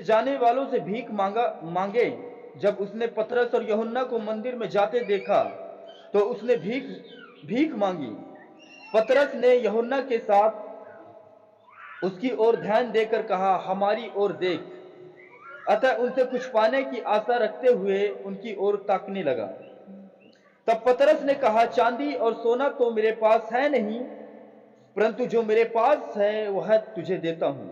जाने वालों से भीख मांगे। जब उसने पतरस और यूहन्ना को मंदिर में जाते देखा तो उसने भीख भीख मांगी। पतरस ने यूहन्ना के साथ उसकी ओर ध्यान देकर कहा, हमारी ओर देख। अतः उनसे कुछ पाने की आशा रखते हुए उनकी ओर ताकने लगा। तब पतरस ने कहा, चांदी और सोना तो मेरे पास है नहीं, परंतु जो मेरे पास है वह तुझे देता हूं।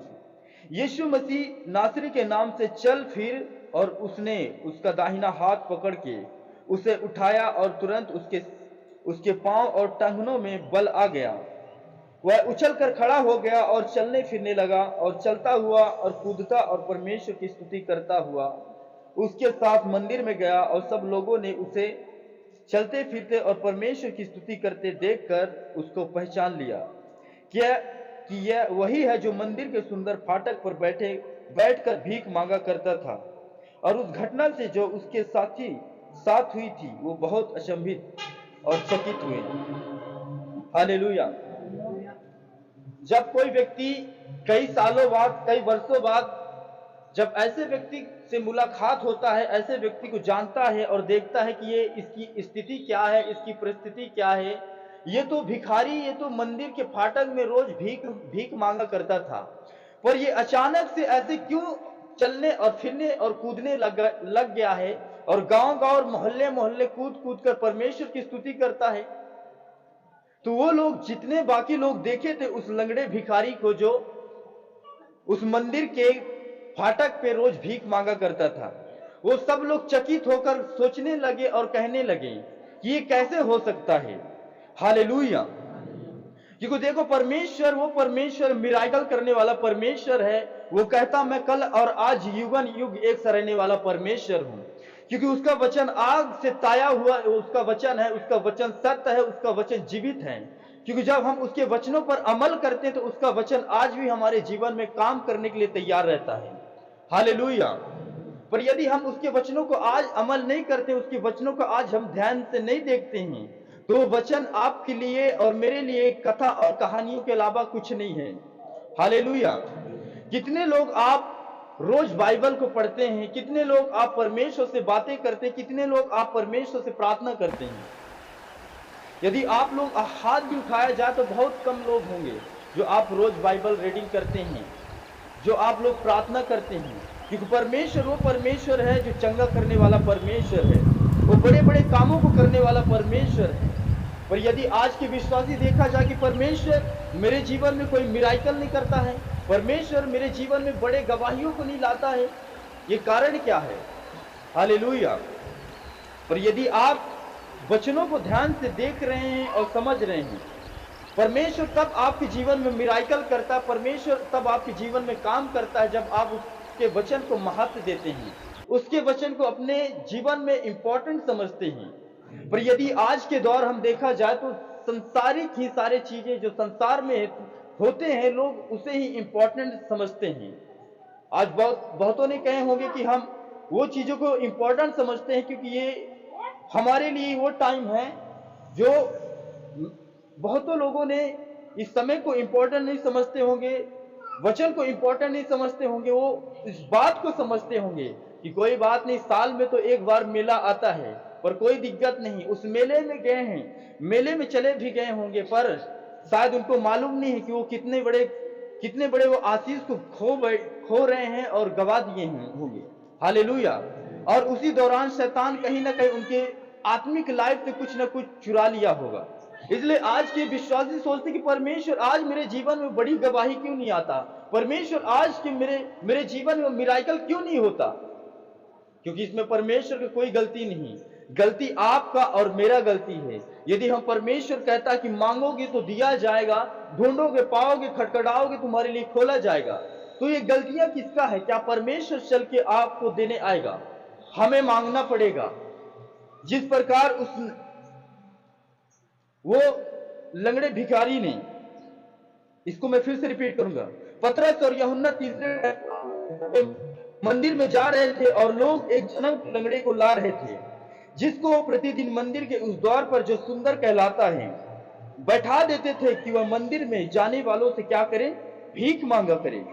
यीशु मसीह नासरी के नाम से चल फिर, और उसने उसका दाहिना हाथ पकड़ के उसे उठाया और तुरंत उसके पांव और टंगनों में बल आ गया। वह उछलकर खड़ा हो गया और चलने फिरने लगा, और चलता हुआ और कूदता और परमेश्वर की स्तुति करता हुआ उसके साथ मंदिर में गया। और सब लोगों ने उसे चलते फिरते और परमेश्वर की स्तुति करते देखकर उसको पहचान लिया कि यह वही है जो मंदिर के सुंदर फाटक पर बैठकर भीख मांगा करता था। और उस घटना से जो उसके साथ हुई थी, वो बहुत अचंभित और चकित हुए। हालेलुया। जब कोई व्यक्ति कई सालों बाद, कई वर्षों बाद जब ऐसे व्यक्ति से मुलाकात होता है, ऐसे व्यक्ति को जानता है और देखता है कि ये इसकी स्थिति क्या है, इसकी परिस्थिति क्या है, ये तो भिखारी, ये तो मंदिर के फाटक में रोज भीख मांगा करता था, पर ये अचानक से ऐसे क्यों चलने और फिरने और कूदने लग गया है, और गांव और मोहल्ले मोहल्ले कूद कूद कर परमेश्वर की स्तुति करता है। तो वो लोग, जितने बाकी लोग देखे थे उस लंगड़े भिखारी को जो उस मंदिर के फाटक पे रोज भीख मांगा करता था, वो सब लोग चकित होकर सोचने लगे और कहने लगे कि ये कैसे हो सकता है। हालेलुया। क्योंकि देखो, परमेश्वर, वो परमेश्वर मिराकल करने वाला परमेश्वर है। वो कहता, मैं कल और आज युगन युग एक सा रहने वाला परमेश्वर हूं। क्योंकि उसका वचन आग से ताया हुआ उसका वचन है, उसका वचन सत्य है, उसका वचन जीवित है। क्योंकि जब हम उसके वचनों पर अमल करते हैं तो उसका वचन आज भी हमारे जीवन में काम करने के लिए तैयार रहता है। हालेलुया। पर यदि हम उसके वचनों को आज अमल नहीं करते, उसके वचनों को आज हम ध्यान से नहीं देखते हैं, तो वचन आपके लिए और मेरे लिए कथा और कहानियों के अलावा कुछ नहीं है। हालेलुया। कितने लोग आप रोज बाइबल को पढ़ते हैं, कितने लोग आप परमेश्वर से बातें करते हैं, कितने लोग आप परमेश्वर से प्रार्थना करते हैं। यदि आप लोग हाथ भी उठाया जाए तो बहुत कम लोग होंगे जो आप रोज बाइबल रीडिंग करते हैं, जो आप लोग प्रार्थना करते हैं। क्योंकि परमेश्वर वो परमेश्वर है जो चंगा करने वाला परमेश्वर है, वो बड़े बड़े कामों को करने वाला परमेश्वर है। पर यदि आज के विश्वासी देखा जाए कि परमेश्वर मेरे जीवन में कोई मिराकल नहीं करता है, परमेश्वर मेरे जीवन में बड़े गवाहियों को नहीं लाता है, ये कारण क्या है? हालेलुया। पर यदि आप वचनों को ध्यान से देख रहे हैं और समझ रहे हैं, परमेश्वर तब आपके जीवन में मिराकल करता है, परमेश्वर तब आपके जीवन में काम करता है जब आप उसके वचन को महत्व देते हैं, उसके वचन को अपने जीवन में इंपॉर्टेंट समझते हैं। पर यदि आज के दौर हम देखा जाए तो संसारिक ही सारी चीजें जो संसार में होते हैं, लोग उसे ही इंपॉर्टेंट समझते हैं। आज बहुतों ने कहे होंगे कि हम वो चीजों को इंपॉर्टेंट समझते हैं क्योंकि ये हमारे लिए वो टाइम है। जो बहुतों लोगों ने इस समय को इंपॉर्टेंट नहीं समझते होंगे, वचन को इंपॉर्टेंट नहीं समझते होंगे, वो इस बात को समझते होंगे कि कोई बात नहीं, साल में तो एक बार मेला आता है, पर कोई दिक्कत नहीं। उस मेले में गए हैं, मेले में चले भी गए होंगे, पर शायद उनको मालूम नहीं है कि वो कितने बड़े वो आशीष को खो रहे हैं और गवा दिए होंगे। हालेलुया। और उसी दौरान शैतान कहीं ना कहीं उनके आत्मिक लाइफ से कुछ ना कुछ चुरा लिया होगा। इसलिए आज के विश्वासी सोचते कि परमेश्वर आज मेरे जीवन में बड़ी गवाही क्यों नहीं आता, परमेश्वर आज के मेरे जीवन में मिराकल क्यों नहीं होता। क्योंकि इसमें परमेश्वर की कोई गलती नहीं, गलती आपका और मेरा गलती है। यदि हम परमेश्वर कहता कि मांगोगे तो दिया जाएगा, ढूंढोगे पाओगे, खटखटाओगे तुम्हारे लिए खोला जाएगा, तो ये गलतियां किसका है? क्या परमेश्वर चल के आपको देने आएगा? हमें मांगना पड़ेगा। जिस प्रकार वो लंगड़े भिखारी ने, इसको मैं फिर से रिपीट करूंगा, पतरस और यूहन्ना तीसरे मंदिर में जा रहे थे और लोग एक जन्म लंगड़े को ला रहे थे, जिसको वो प्रतिदिन मंदिर के उस द्वार पर जो सुंदर कहलाता है बैठा देते थे कि वह मंदिर में जाने वालों से क्या करे? भीख मांगा करे।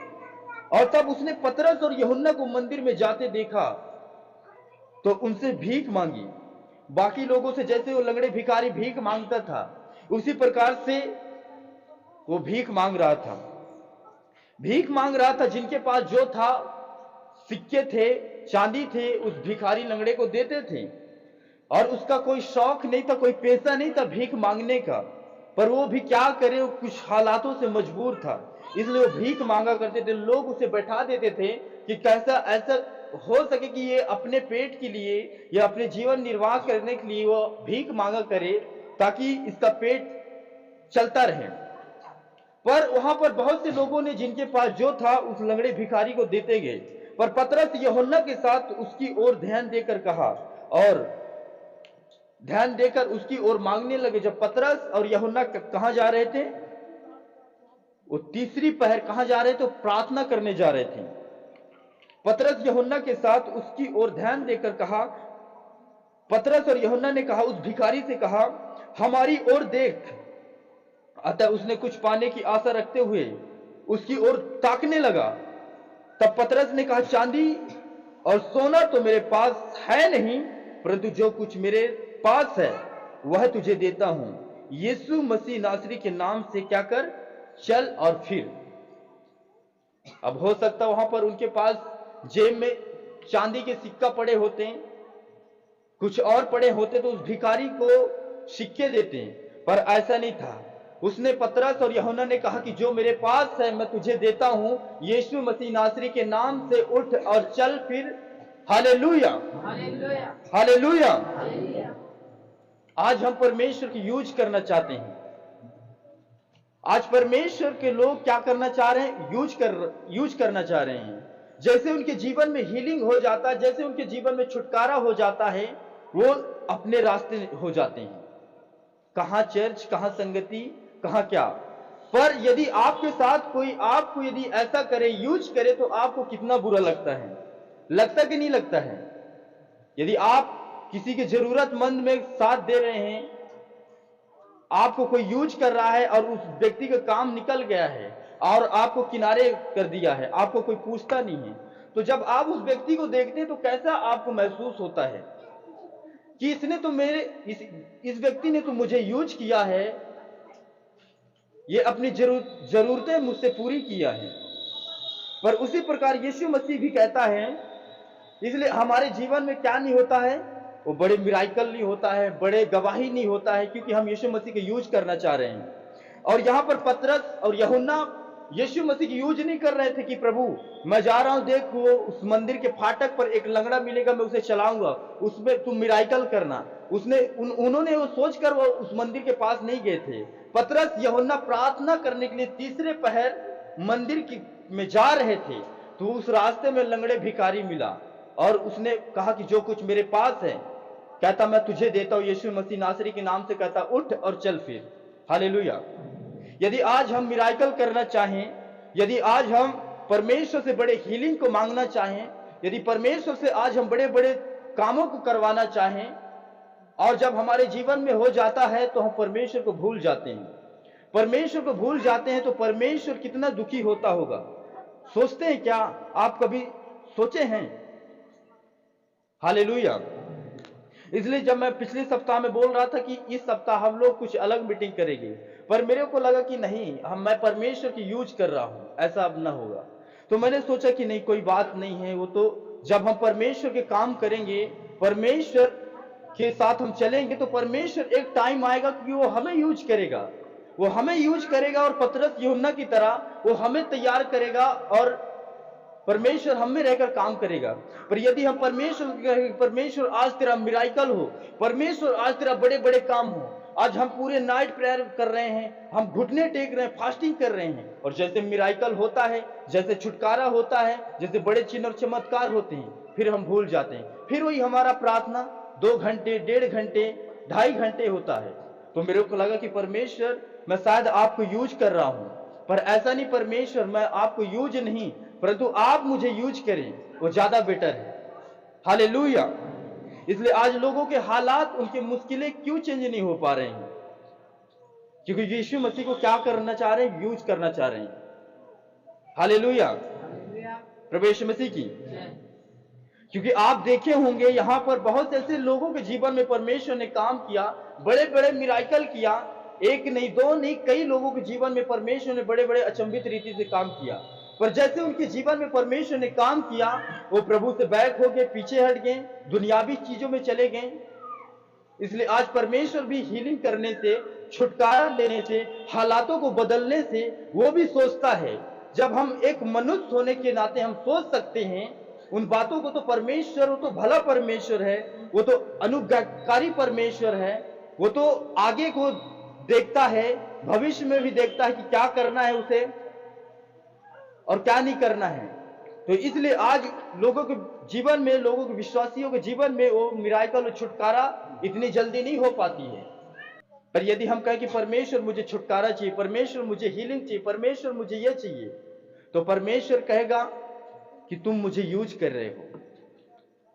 और तब उसने पतरस और यूहन्ना को मंदिर में जाते देखा तो उनसे भीख मांगी। बाकी लोगों से जैसे वो लंगड़े भिखारी भीख मांगता था, उसी प्रकार से वो भीख मांग रहा था। भीख मांग रहा था, जिनके पास जो था, सिक्के थे, चांदी थे, उस भिखारी लंगड़े को देते थे। और उसका कोई शौक नहीं था, कोई पैसा नहीं था भीख मांगने का, पर वो भी क्या करे, वो कुछ हालातों से मजबूर था, इसलिए वो भीख मांगा करते थे। लोग उसे बैठा देते थे कि कैसा ऐसा हो सके कि ये अपने पेट के लिए या अपने जीवन निर्वाह करने के लिए वो भीख मांगा करे, ताकि इसका पेट चलता रहे। पर वहां पर बहुत से लोगों ने, जिनके पास जो था, उस लंगड़े भिखारी को देते गए। पर पतरस यूहन्ना के साथ उसकी ओर ध्यान देकर कहा और ध्यान देकर उसकी ओर मांगने लगे। जब पतरस और यूहन्ना कहां जा रहे थे, वो तीसरी पहर कहां जा रहे थे, प्रार्थना करने जा रहे थे। पतरस यूहन्ना के साथ उसकी ओर ध्यान देकर कहा, पतरस और यूहन्ना ने कहा, उस भिखारी से कहा, हमारी ओर देख। अतः उसने कुछ पाने की आशा रखते हुए उसकी ओर ताकने लगा। तब पतरस ने कहा, चांदी और सोना तो मेरे पास है नहीं, परंतु जो कुछ मेरे पास है वह तुझे देता हूं। यीशु मसीह नासरी के नाम से क्या कर, चल और फिर। अब हो सकता वहां पर उनके पास जेब में चांदी के सिक्का पड़े होते हैं, कुछ और पड़े होते तो उस भिखारी को सिक्के देते, पर ऐसा नहीं था। उसने, पतरस और यूहन्ना ने कहा कि जो मेरे पास है मैं तुझे देता हूं, यीशु मसीह नासरी के नाम से उठ और चल फिर। Hallelujah, hallelujah, hallelujah. आज हम परमेश्वर की यूज करना चाहते हैं। आज परमेश्वर के लोग क्या करना चाह रहे हैं, यूज करना चाह रहे हैं। जैसे उनके जीवन में हीलिंग हो जाता है, जैसे उनके जीवन में छुटकारा हो जाता है, वो अपने रास्ते हो जाते हैं। कहां चर्च, कहां संगति, कहां क्या। पर यदि आपके साथ कोई आपको यदि ऐसा करे, यूज करे, तो आपको कितना बुरा लगता है, लगता कि नहीं लगता है। यदि आप किसी के जरूरतमंद में साथ दे रहे हैं, आपको कोई यूज कर रहा है और उस व्यक्ति का काम निकल गया है और आपको किनारे कर दिया है, आपको कोई पूछता नहीं है, तो जब आप उस व्यक्ति को देखते हैं तो कैसा आपको महसूस होता है कि इसने तो इस व्यक्ति ने तो मुझे यूज किया है, ये अपनी जरूरतें मुझसे पूरी किया है। पर उसी प्रकार यीशु मसीह भी कहता है, इसलिए हमारे जीवन में क्या नहीं होता है, वो बड़े मिराइकल नहीं होता है, बड़े गवाही नहीं होता है, क्योंकि हम यीशु मसीह के यूज करना चाह रहे हैं। और यहां पर पतरस और यूहन्ना यीशु मसीह की यूज नहीं कर रहे थे कि प्रभु मैं जा रहा हूं, देख वो उस मंदिर के फाटक पर एक लंगड़ा मिलेगा, मैं उसे चलाऊंगा, उसमें तुम मिराइकल करना। उन्होंने वो सोचकर वो उस मंदिर के पास नहीं गए थे। पतरस यूहन्ना प्रार्थना करने के लिए तीसरे पहर मंदिर में जा रहे थे, तो उस रास्ते में लंगड़े भिखारी मिला और उसने कहा कि जो कुछ मेरे पास है, कहता मैं तुझे देता हूं। यीशु मसीह नासरी के नाम से कहता, उठ और चल फिर। हालेलुया। यदि आज हम मिराइकल करना चाहें, यदि आज हम परमेश्वर से बड़े हीलिंग को मांगना चाहें, यदि परमेश्वर से आज हम बड़े बड़े कामों को करवाना चाहें, और जब हमारे जीवन में हो जाता है तो हम परमेश्वर को भूल जाते हैं। परमेश्वर को भूल जाते हैं तो परमेश्वर कितना दुखी होता होगा, सोचते हैं क्या? आप कभी सोचे हैं? हालेलुया। इसलिए जब मैं पिछले सप्ताह में बोल रहा था कि इस सप्ताह हम लोग कुछ अलग मीटिंग करेंगे, पर मेरे को लगा कि नहीं, मैं परमेश्वर की यूज कर रहा हूं, ऐसा अब ना होगा। तो मैंने सोचा कि नहीं, कोई बात नहीं है, वो तो जब हम परमेश्वर के काम करेंगे, परमेश्वर के साथ हम चलेंगे, तो परमेश्वर एक टाइम आएगा कि वो हमें यूज करेगा, वो हमें यूज करेगा और पतरस यूहन्ना की तरह वो हमें तैयार करेगा और परमेश्वर हम में रहकर काम करेगा। पर यदि हम परमेश्वर आज तेरा मिराइकल हो, परमेश्वर आज तेरा बड़े बड़े काम हो, आज हम पूरे नाइट प्रेयर कर रहे हैं, हम घुटने टेक रहे हैं, फास्टिंग कर रहे हैं, और जैसे मिराइकल होता है, जैसे छुटकारा होता है, जैसे बड़े चिन्ह और चमत्कार होते हैं, फिर हम भूल जाते हैं। फिर वही हमारा प्रार्थना 2 घंटे, 1.5 घंटे, 2.5 घंटे होता है। तो मेरे को लगा कि परमेश्वर मैं शायद आपको यूज कर रहा हूं, पर ऐसा नहीं, परमेश्वर मैं आपको यूज नहीं, परंतु आप मुझे यूज करें, वो ज्यादा बेटर है। हालेलुया। इसलिए आज लोगों के हालात, उनके मुश्किलें क्यों चेंज नहीं हो पा रहे हैं? क्योंकि यीशु मसीह को क्या करना चाह रहे हैं? यूज करना चाह रहे हैं। हालेलुया। प्रभु यीशु मसीह की। क्योंकि आप देखे होंगे यहां पर बहुत ऐसे लोगों के जीवन में परमेश्वर ने काम किया, बड़े बड़े मिराकल किया। एक नहीं, दो नहीं, कई लोगों के जीवन में परमेश्वर ने बड़े बड़े अचंभित रीति से काम किया। पर जैसे उनके जीवन में परमेश्वर ने काम किया, वो प्रभु से बैक हो गए, पीछे हट गए, दुनियावी चीजों में चले गए। इसलिए आज परमेश्वर भी हीलिंग करने से, छुटकारा देने से, हालातों को बदलने से वो भी सोचता है। जब हम एक मनुष्य होने के नाते हम सोच सकते हैं उन बातों को, तो परमेश्वर, वो तो भला परमेश्वर है, वो तो अनुग्रहकारी परमेश्वर है, वो तो आगे को देखता है, भविष्य में भी देखता है कि क्या करना है उसे और क्या नहीं करना है। तो इसलिए आज लोगों के जीवन में, लोगों के विश्वासियों के जीवन में वो मिराकल और छुटकारा इतनी जल्दी नहीं हो पाती है। पर यदि हम कहें कि परमेश्वर मुझे छुटकारा चाहिए, परमेश्वर मुझे हीलिंग चाहिए, परमेश्वर मुझे यह चाहिए, तो परमेश्वर कहेगा कि तुम मुझे यूज कर रहे हो।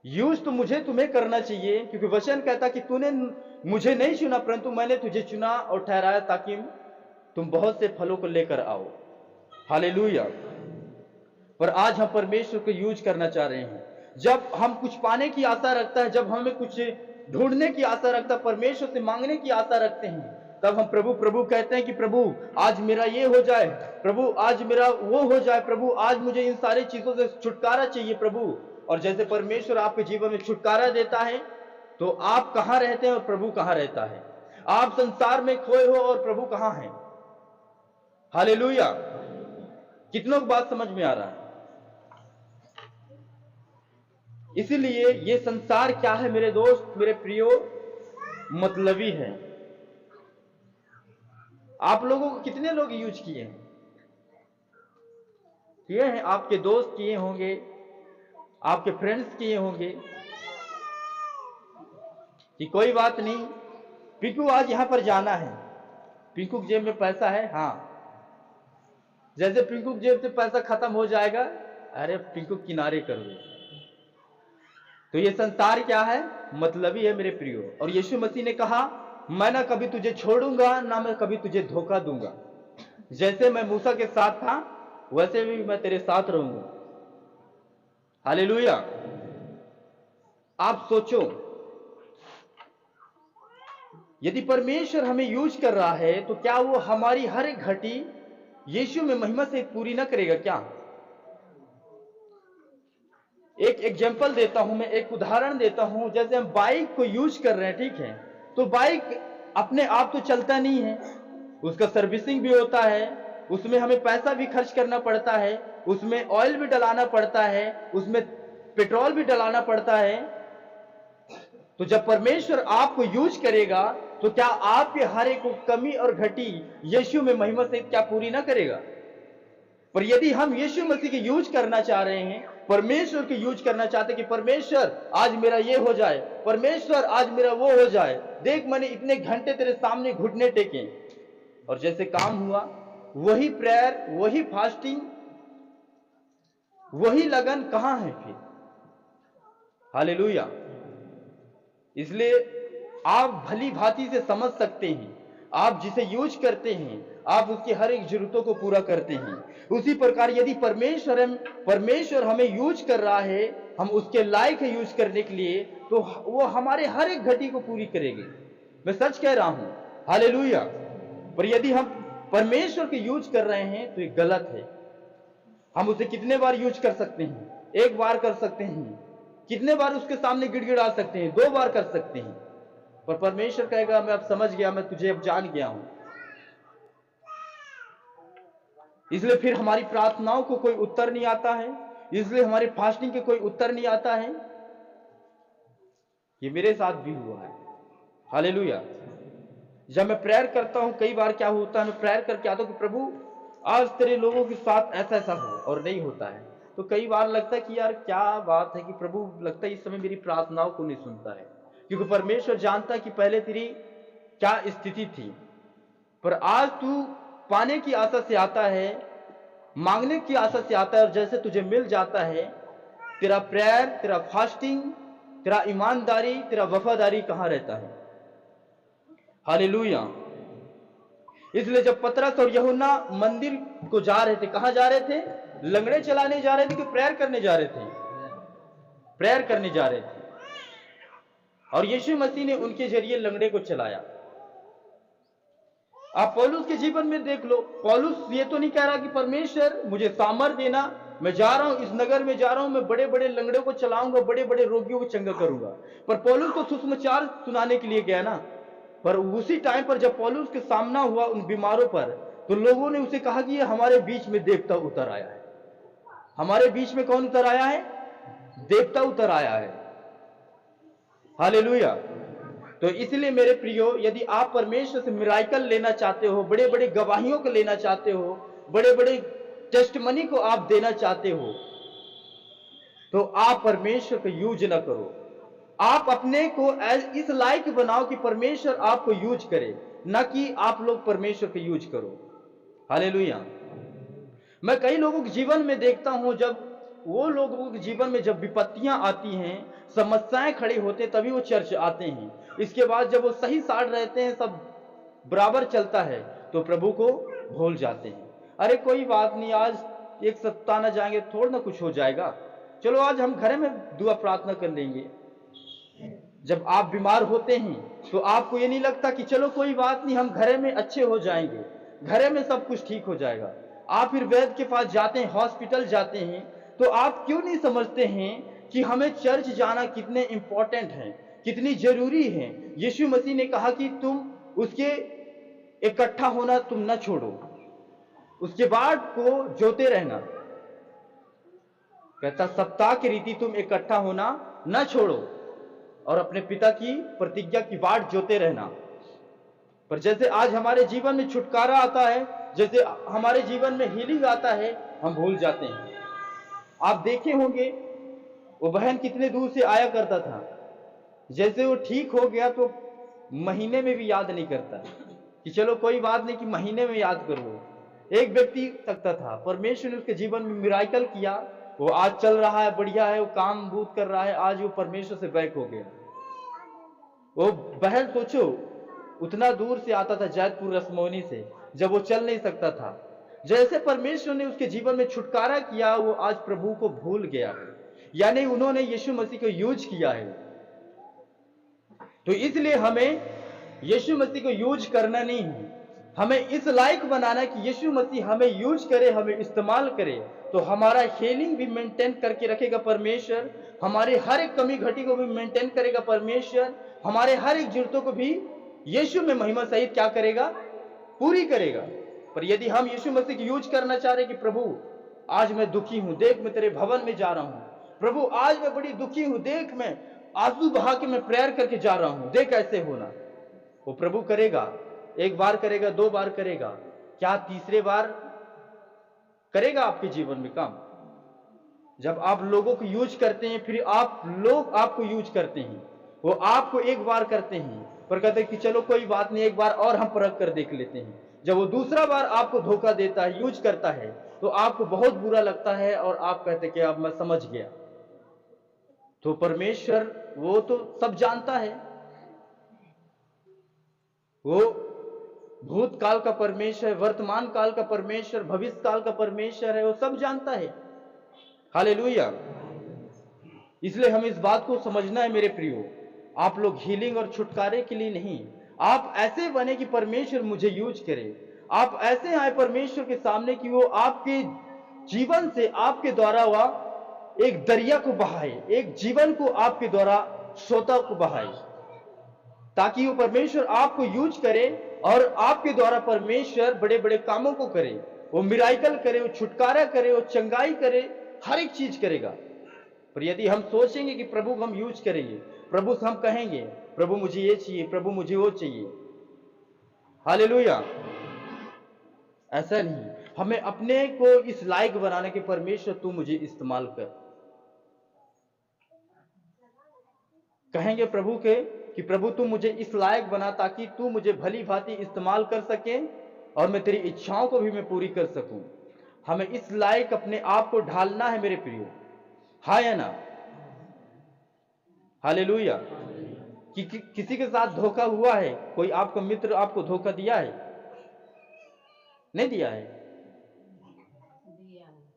यूज तो मुझे तुम्हें करना चाहिए, क्योंकि वचन कहता कि तूने मुझे नहीं चुना परंतु मैंने तुझे चुना और ठहराया ताकि तुम बहुत से फलों को लेकर आओ। हालेलुया। पर आज हम परमेश्वर को यूज करना चाह रहे हैं। जब हम कुछ पाने की आशा रखता है, जब हमें कुछ ढूंढने की आशा रखता है, परमेश्वर से मांगने की आशा रखते हैं, तब हम प्रभु प्रभु कहते हैं कि प्रभु आज मेरा ये हो जाए, प्रभु आज मेरा वो हो जाए, प्रभु आज मुझे इन सारी चीजों से छुटकारा चाहिए प्रभु। और जैसे परमेश्वर आपके जीवन में छुटकारा देता है, तो आप कहां रहते हैं और प्रभु कहां रहता है। आप संसार में खोए हो और प्रभु कहां है। हालेलुया। कितनों को बात समझ में आ रहा है। इसीलिए ये संसार क्या है मेरे दोस्त, मेरे प्रियो, मतलबी है। आप लोगों को कितने लोग यूज किए हैं? किए हैं, आपके दोस्त किए होंगे, आपके फ्रेंड्स किए होंगे कि कोई बात नहीं, पिंकू आज यहां पर जाना है, पिंकू की जेब में पैसा है, हाँ, जैसे पिंकू की जेब से पैसा खत्म हो जाएगा, अरे पिंकू किनारे कर दो। तो ये संसार क्या है? मतलबी है मेरे प्रियो। और यीशु मसीह ने कहा, मैं ना कभी तुझे छोड़ूंगा, ना मैं कभी तुझे धोखा दूंगा। जैसे मैं मूसा के साथ था वैसे भी मैं तेरे साथ रहूंगा। हालेलुया। आप सोचो, यदि परमेश्वर हमें यूज कर रहा है तो क्या वो हमारी हर एक घटी यीशु में महिमा से पूरी ना करेगा क्या? एक एग्जाम्पल देता हूं मैं, एक उदाहरण देता हूं। जैसे हम बाइक को यूज कर रहे हैं, ठीक है, तो बाइक अपने आप तो चलता नहीं है, उसका सर्विसिंग भी होता है, उसमें हमें पैसा भी खर्च करना पड़ता है, उसमें ऑयल भी डलाना पड़ता है, उसमें पेट्रोल भी डलाना पड़ता है। तो जब परमेश्वर आपको यूज करेगा तो क्या आपके हर एक कमी और घटी यीशु में महिमा से क्या पूरी ना करेगा? पर यदि हम यीशु मसीह के यूज करना चाह रहे हैं, परमेश्वर के यूज करना चाहते कि परमेश्वर आज मेरा ये हो जाए, परमेश्वर आज मेरा वो हो जाए, देख मैंने इतने घंटे तेरे सामने घुटने टेके, और जैसे काम हुआ वही प्रेयर, वही फास्टिंग, वही लगन कहां है फिर? हालेलुया। इसलिए आप भली भांति से समझ सकते हैं, आप जिसे यूज करते हैं आप उसकी हर एक जरूरतों को पूरा करते हैं। उसी प्रकार यदि परमेश्वर हमें यूज कर रहा है, हम उसके लायक है यूज करने के लिए, तो वो हमारे हर एक घटी को पूरी करेगी। मैं सच कह रहा हूं। हालेलुया। पर यदि हम परमेश्वर के यूज कर रहे हैं तो ये गलत है। हम उसे कितने बार यूज कर सकते हैं? एक बार कर सकते हैं। कितने बार उसके सामने गिड़गिड़ा सकते हैं? 2 बार कर सकते हैं। पर परमेश्वर कहेगा, मैं अब समझ गया, मैं तुझे अब जान गया हूं। इसलिए फिर हमारी प्रार्थनाओं को कोई उत्तर नहीं आता है, इसलिए हमारी फास्टिंग के कोई उत्तर नहीं आता है। ये मेरे साथ भी हुआ है। हालेलुया। जब मैं प्रेयर करता हूं, कई बार क्या होता है, मैं प्रेयर करके आता हूं कि प्रभु आज तेरे लोगों के साथ ऐसा ऐसा हो, और नहीं होता है। तो कई बार लगता है कि यार क्या बात है कि प्रभु लगता है इस समय मेरी प्रार्थनाओं को नहीं सुनता है, क्योंकि परमेश्वर जानता है कि पहले तेरी क्या स्थिति थी। पर आज तू पाने की आशा से आता है, मांगने की आशा से आता है, और जैसे तुझे मिल जाता है, तेरा प्रेयर, तेरा फास्टिंग, तेरा ईमानदारी, तेरा वफादारी कहां रहता है? हालेलुया। इसलिए जब पतरस और यूहन्ना मंदिर को जा रहे थे, कहां जा रहे थे? लंगड़े चलाने जा रहे थे कि प्रेयर करने जा रहे थे? प्रेयर करने जा रहे थे। और यीशु मसीह ने उनके जरिए लंगड़े को चलाया। आप पौलुस के जीवन में देख लो, पौलुस ये तो नहीं कह रहा कि परमेश्वर मुझे सामर्थ देना, मैं जा रहा हूं, इस नगर में जा रहा हूं, मैं बड़े बड़े लंगड़े को चलाऊंगा, बड़े बड़े रोगियों को चंगा करूंगा। पर पौलुस तो सुसमाचार सुनाने के लिए गया ना। पर उसी टाइम पर जब पौलुस के सामना हुआ उन बीमारों पर, तो लोगों ने उसे कहा कि ये हमारे बीच में देवता उतर आया है। हमारे बीच में कौन उतर आया है? देवता उतर आया है। हालेलुया। तो इसलिए मेरे प्रियो, यदि आप परमेश्वर से मिराकल लेना चाहते हो, बड़े बड़े गवाहियों को लेना चाहते हो, बड़े बड़े टेस्टमनी को आप देना चाहते हो, तो आप परमेश्वर को यूज ना करो। आप अपने को इस लायक बनाओ कि परमेश्वर आपको यूज करे, ना कि आप लोग परमेश्वर को यूज करो। हालेलुया। मैं कई लोगों के जीवन में देखता हूं, जब वो लोगों के जीवन में जब विपत्तियां आती हैं, समस्याएं खड़ी होते हैं, तभी वो चर्च आते हैं। इसके बाद जब वो सही साड़ रहते हैं, सब बराबर चलता है, तो प्रभु को भूल जाते हैं। अरे कोई बात नहीं, आज एक सप्ताह ना जाएंगे, थोड़ा ना कुछ हो जाएगा, चलो आज हम घर में दुआ प्रार्थना कर लेंगे। जब आप बीमार होते हैं तो आपको ये नहीं लगता कि चलो कोई बात नहीं, हम घर में अच्छे हो जाएंगे, घर में सब कुछ ठीक हो जाएगा। आप फिर वैद्य के पास जाते हैं, हॉस्पिटल जाते हैं, तो आप क्यों नहीं समझते हैं कि हमें चर्च जाना कितने इंपॉर्टेंट है, कितनी जरूरी है। यीशु मसीह ने कहा कि तुम उसके इकट्ठा होना तुम न छोड़ो, उसके बाट को जोते रहना। कहता सप्ताह की रीति तुम इकट्ठा होना न छोड़ो और अपने पिता की प्रतिज्ञा की बाट जोते रहना। पर जैसे आज हमारे जीवन में छुटकारा आता है, जैसे हमारे जीवन में हीलिंग आता है, हम भूल जाते हैं। आप देखे होंगे वो बहन कितने दूर से आया करता था, जैसे वो ठीक हो गया तो महीने में भी याद नहीं करता कि चलो कोई बात नहीं कि महीने में याद करो। एक व्यक्ति सकता था, परमेश्वर ने उसके जीवन में मिराकल किया, वो आज चल रहा है, बढ़िया है, वो काम बूत कर रहा है, आज वो परमेश्वर से बैक हो गया। वो बहन सोचो, उतना दूर से आता था जैतपुर रसमोनी से, जब वो चल नहीं सकता था, जैसे परमेश्वर ने उसके जीवन में छुटकारा किया, वो आज प्रभु को भूल गया है, यानी उन्होंने यीशु मसीह को यूज किया है। तो इसलिए हमें यीशु मसीह को यूज करना नहीं है, हमें इस लायक बनाना है कि यीशु मसीह हमें यूज करे, हमें इस्तेमाल करे। तो हमारा हीलिंग भी मेंटेन करके रखेगा परमेश्वर, हमारे हर एक कमी घटी को भी मेंटेन करेगा परमेश्वर, हमारे हर एक जरूरतों को भी यीशु में महिमा सहित क्या करेगा? पूरी करेगा। पर यदि हम यीशु मसीह को यूज करना चाह रहे कि प्रभु आज मैं दुखी हूं, देख मैं तेरे भवन में जा रहा हूं, प्रभु आज मैं बड़ी दुखी हूं, देख मैं आंसू बहा के मैं प्रेयर करके जा रहा हूं, देख ऐसे होना, वो प्रभु करेगा। एक बार करेगा, दो बार करेगा, क्या तीसरे बार करेगा आपके जीवन में काम? जब आप लोगों को यूज करते हैं, फिर आप लोग आपको यूज करते हैं, वो आपको एक बार करते हैं पर कहते हैं कि चलो कोई बात नहीं, एक बार और हम परख कर देख लेते हैं। जब वो दूसरा बार आपको धोखा देता है, यूज करता है, तो आपको बहुत बुरा लगता है और आप कहते कि अब मैं समझ गया। तो परमेश्वर वो तो सब जानता है, वो भूतकाल का परमेश्वर, वर्तमान काल का परमेश्वर, भविष्य काल का परमेश्वर है, वो सब जानता है। हालेलुया। इसलिए हम इस बात को समझना है मेरे प्रियो, आप लोग हीलिंग और छुटकारे के लिए नहीं, आप ऐसे बने कि परमेश्वर मुझे यूज करे। आप ऐसे आए परमेश्वर के सामने कि वो आपके जीवन से, आपके द्वारा वह एक दरिया को बहाए, एक जीवन को आपके द्वारा सोता को बहाए, ताकि वो परमेश्वर आपको यूज करे और आपके द्वारा परमेश्वर बड़े बड़े कामों को करे, वो मिराकल करे, वो छुटकारा करे, वो चंगाई करे, हर एक चीज करेगा। पर यदि हम सोचेंगे कि प्रभु हम यूज करेंगे, प्रभु से हम कहेंगे प्रभु मुझे ये चाहिए, प्रभु मुझे वो चाहिए, हालेलुया, ऐसा नहीं। हमें अपने को इस लायक बनाने के परमेश्वर तू मुझे इस्तेमाल कर, कहेंगे प्रभु के कि प्रभु तू मुझे इस लायक बना ताकि तू मुझे भली भांति इस्तेमाल कर सके और मैं तेरी इच्छाओं को भी मैं पूरी कर सकूं। हमें इस लायक अपने आप को ढालना है मेरे प्रियो, हाँ या ना? हालेलुया। किसी के साथ धोखा हुआ है, कोई आपका मित्र आपको धोखा दिया है, नहीं दिया है?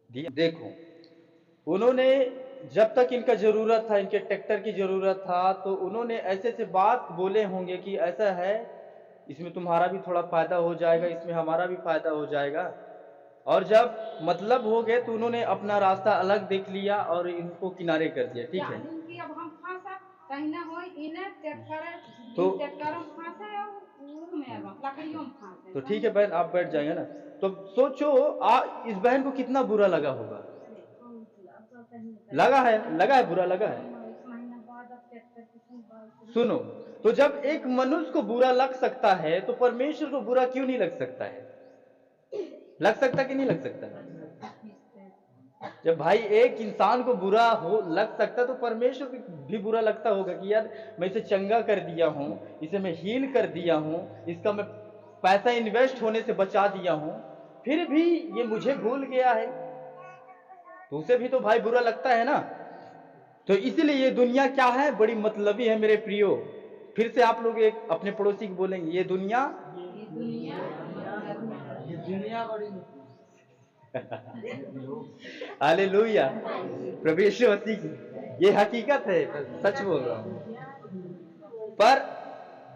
दिया। देखो, उन्होंने जब तक इनका जरूरत था, इनके ट्रैक्टर की जरूरत था, तो उन्होंने ऐसे से बात बोले होंगे कि ऐसा है, इसमें तुम्हारा भी थोड़ा फायदा हो जाएगा, इसमें हमारा भी फायदा हो जाएगा। और जब मतलब हो गए तो उन्होंने अपना रास्ता अलग देख लिया और इनको किनारे कर दिया। ठीक है, तो ठीक है बहन, आप बैठ जाएंगे ना। तो सोचो इस बहन को कितना बुरा लगा होगा। लगा है, बुरा लगा है। सुनो, तो जब एक मनुष्य को बुरा लग सकता है तो परमेश्वर को बुरा क्यों नहीं लग सकता है? लग सकता कि नहीं लग सकता? जब भाई एक इंसान को बुरा हो लग सकता तो परमेश्वर को भी बुरा लगता होगा कि यार मैं इसे चंगा कर दिया हूं, इसे मैं हील कर दिया हूं, इसका मैं पैसा इन्वेस्ट होने से बचा दिया हूं, फिर भी ये मुझे भूल गया है, तो उसे भी तो भाई बुरा लगता है ना। तो इसीलिए ये दुनिया क्या है, बड़ी मतलबी है मेरे प्रियो। फिर से आप लोग एक अपने पड़ोसी को बोलेंगे, ये दुनिया बड़ी हालेलुया, प्रभु यीशु मसीह की ये हकीकत है, सच बोल रहा हूं। पर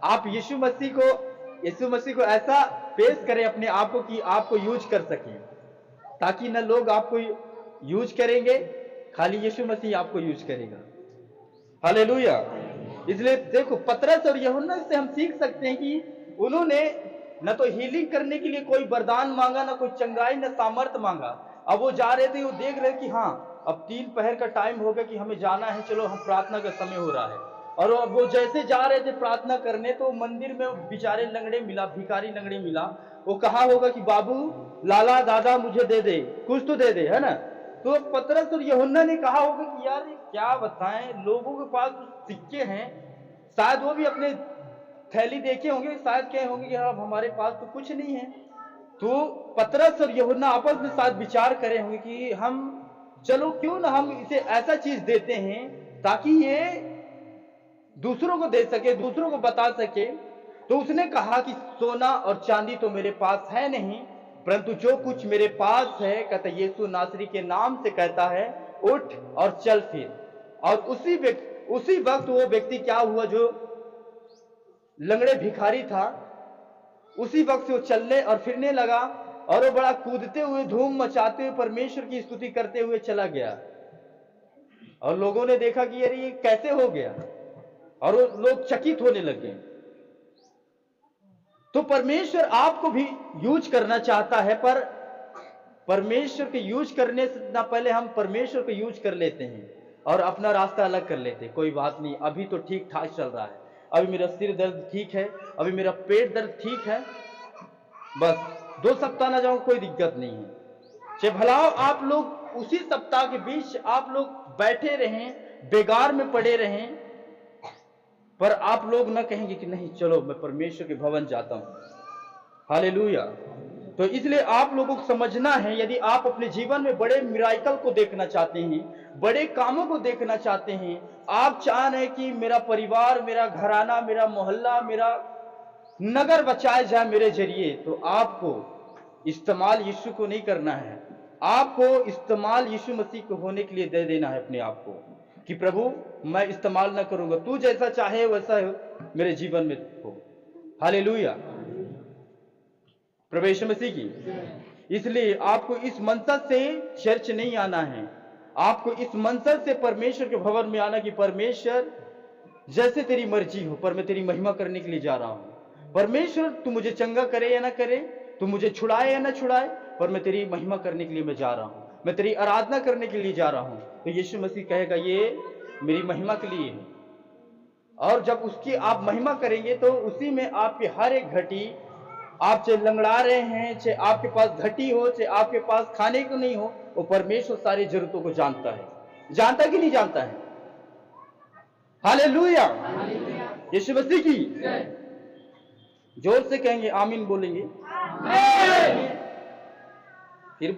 आप यीशु मसीह को ऐसा पेश करें अपने आप को कि आपको यूज कर सके, ताकि न लोग आपको यूज करेंगे, खाली यीशु मसीह आपको यूज करेगा। हालेलुया। इसलिए देखो, पतरस और यूहन्ना से हम सीख सकते हैं कि उन्होंने न तो हीलिंग करने के लिए कोई वरदान मांगा, न कोई चंगाई, न सामर्थ मांगा। अब वो जा रहे थे, वो देख रहे कि हाँ अब 3 पहर का टाइम हो गया कि हमें जाना है, चलो हम प्रार्थना का समय हो रहा है। और अब वो जैसे जा रहे थे प्रार्थना करने, तो मंदिर में बेचारे लंगड़े मिला, भिखारी लंगड़े मिला। वो कहा होगा कि बाबू, लाला, दादा मुझे दे दे, कुछ तो दे दे, है ना। तो पतरस और यूहन्ना ने कहा होगा कि यार क्या बताएं, लोगों के पास सिक्के हैं, शायद वो भी अपने थैली देखे होंगे, शायद कहे होंगे कि हाँ हमारे पास तो कुछ नहीं है। तो पतरस और यूहन्ना आपस में शायद विचार करे होंगे कि हम चलो क्यों ना हम इसे ऐसा चीज देते हैं ताकि ये दूसरों को दे सके, दूसरों को बता सके। तो उसने कहा कि सोना और चांदी तो मेरे पास है नहीं, परंतु जो कुछ मेरे पास है, कहता यीशु नासरी के नाम से कहता है, उठ और चल फिर। और उसी वक्त वो व्यक्ति क्या हुआ, जो लंगड़े भिखारी था, उसी वक्त से वो चलने और फिरने लगा, और वो बड़ा कूदते हुए, धूम मचाते हुए, परमेश्वर की स्तुति करते हुए चला गया। और लोगों ने देखा कि यार ये कैसे हो गया, और वो लोग चकित होने लगे। तो परमेश्वर आपको भी यूज करना चाहता है, पर परमेश्वर के यूज करने से ना पहले हम परमेश्वर को यूज कर लेते हैं और अपना रास्ता अलग कर लेते हैं। कोई बात नहीं, अभी तो ठीक ठाक चल रहा है, अभी मेरा सिर दर्द ठीक है, अभी मेरा पेट दर्द ठीक है, बस 2 सप्ताह ना जाऊं, कोई दिक्कत नहीं है। चाहे भलाओ आप लोग उसी सप्ताह के बीच आप लोग बैठे रहें, बेगार में पड़े रहें, पर आप लोग ना कहेंगे कि नहीं चलो मैं परमेश्वर के भवन जाता हूं। हालेलुया। तो इसलिए आप लोगों को समझना है, यदि आप अपने जीवन में बड़े मिराकल को देखना चाहते हैं, बड़े कामों को देखना चाहते हैं, आप चाह रहे हैं कि मेरा परिवार, मेरा घराना, मेरा मोहल्ला, मेरा नगर बचाया जाए मेरे जरिए, तो आपको इस्तेमाल यीशु को नहीं करना है, आपको इस्तेमाल यीशु मसीह को होने के लिए दे देना है अपने आप को, कि प्रभु मैं इस्तेमाल ना करूंगा, तू जैसा चाहे वैसा मेरे जीवन में हो। हालेलुया, प्रभु यीशु मसीह की। इसलिए आपको इस मनसद से चर्च नहीं आना है, आपको इस मनसद से परमेश्वर के भवन में आना कि परमेश्वर जैसे तेरी मर्जी हो, पर मैं तेरी महिमा करने के लिए जा रहा हूं। परमेश्वर तू मुझे चंगा करे या ना करे, तू मुझे छुड़ाए या ना छुड़ाए, पर मैं तेरी महिमा करने के लिए मैं जा रहा हूं, मैं तेरी आराधना करने के लिए जा रहा हूं। तो यीशु मसीह कहेगा ये मेरी महिमा के लिए है। और जब उसकी आप महिमा करेंगे तो उसी में आपकी हर एक घटी, आप चाहे लंगड़ा रहे हैं, चाहे आपके पास घटी हो, चाहे आपके पास खाने को नहीं हो, वो परमेश्वर सारी जरूरतों को जानता है। जानता कि नहीं जानता है? हालेलुया, यीशु मसीह की। जोर से कहेंगे, आमीन बोलेंगे। फिर